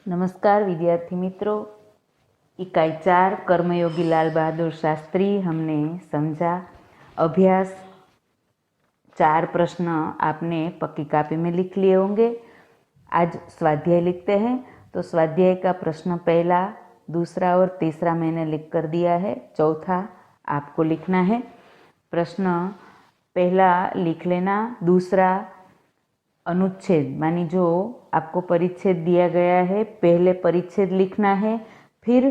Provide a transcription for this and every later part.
नमस्कार विद्यार्थी मित्रों। इकाई 4 कर्मयोगी लाल बहादुर शास्त्री हमने समझा। अभ्यास 4 प्रश्न आपने पक्की कापी में लिख लिए होंगे। आज स्वाध्याय लिखते हैं। तो स्वाध्याय का प्रश्न पहला, दूसरा और तीसरा मैंने लिख कर दिया है, चौथा आपको लिखना है। प्रश्न पहला लिख लेना, दूसरा अनुच्छेद मानी जो आपको परिच्छेद दिया गया है, पहले परिच्छेद लिखना है, फिर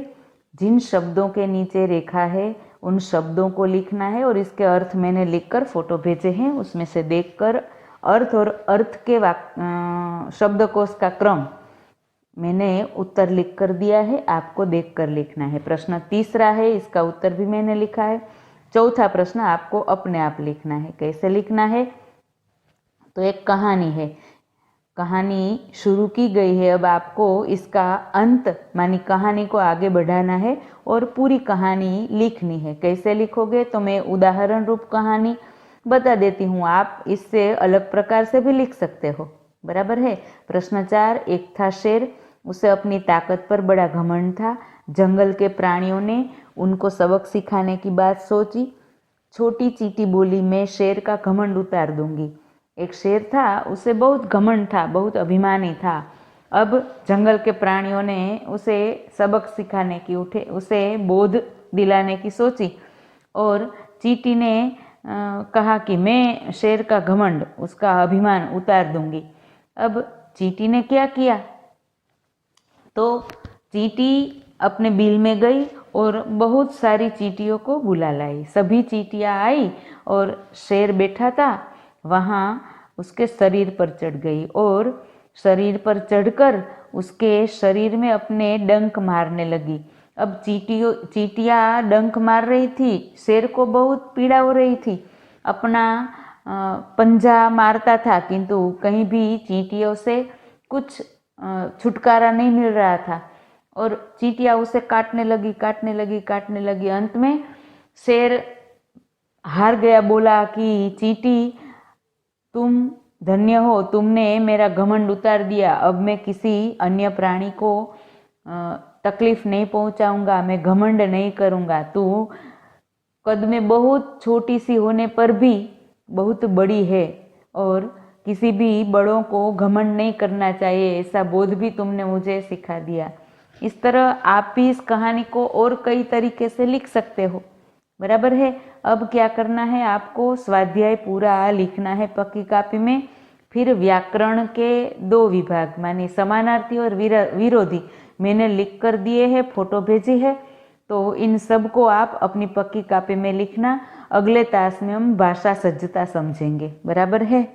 जिन शब्दों के नीचे रेखा है उन शब्दों को लिखना है और इसके अर्थ मैंने लिखकर फोटो भेजे हैं, उसमें से देखकर अर्थ और अर्थ के शब्दकोश का क्रम मैंने उत्तर लिख कर दिया है, आपको देखकर लिखना है। प्रश्न तीसरा है, इसका उत्तर भी मैंने लिखा है। चौथा प्रश्न आपको अपने आप लिखना है। कैसे लिखना है? तो एक कहानी है, कहानी शुरू की गई है, अब आपको इसका अंत मानी कहानी को आगे बढ़ाना है और पूरी कहानी लिखनी है। कैसे लिखोगे? तो मैं उदाहरण रूप कहानी बता देती हूँ, आप इससे अलग प्रकार से भी लिख सकते हो। बराबर है। प्रश्न 4, एक था शेर, उसे अपनी ताकत पर बड़ा घमंड था। जंगल के प्राणियों ने उनको सबक सिखाने की बात सोची। छोटी चींटी बोली, मैं शेर का घमंड उतार दूंगी। एक शेर था, उसे बहुत घमंड था, बहुत अभिमानी था। अब जंगल के प्राणियों ने उसे सबक सिखाने की उसे बोध दिलाने की सोची और चींटी ने कहा कि मैं शेर का घमंड, उसका अभिमान उतार दूंगी। अब चींटी ने क्या किया? तो चींटी अपने बिल में गई और बहुत सारी चींटियों को बुला लाई। सभी चींटियाँ आई और शेर बैठा था वहाँ उसके शरीर पर चढ़ गई और शरीर पर चढ़कर उसके शरीर में अपने डंक मारने लगी। अब चींटियाँ डंक मार रही थी, शेर को बहुत पीड़ा हो रही थी। अपना पंजा मारता था किंतु कहीं भी चींटियों से कुछ छुटकारा नहीं मिल रहा था और चींटियाँ उसे काटने लगी। अंत में शेर हार गया, बोला कि चींटी तुम धन्य हो, तुमने मेरा घमंड उतार दिया। अब मैं किसी अन्य प्राणी को तकलीफ नहीं पहुंचाऊंगा, मैं घमंड नहीं करूंगा। तू कद में बहुत छोटी सी होने पर भी बहुत बड़ी है और किसी भी बड़ों को घमंड नहीं करना चाहिए, ऐसा बोध भी तुमने मुझे सिखा दिया। इस तरह आप भी इस कहानी को और कई तरीके से लिख सकते हो। बराबर है। अब क्या करना है? आपको स्वाध्याय पूरा लिखना है पक्की कापी में। फिर व्याकरण के 2 विभाग माने समानार्थी और विरोधी मैंने लिख कर दिए हैं, फोटो भेजी है। तो इन सब को आप अपनी पक्की कापी में लिखना। अगले तास में हम भाषा सज्जता समझेंगे। बराबर है।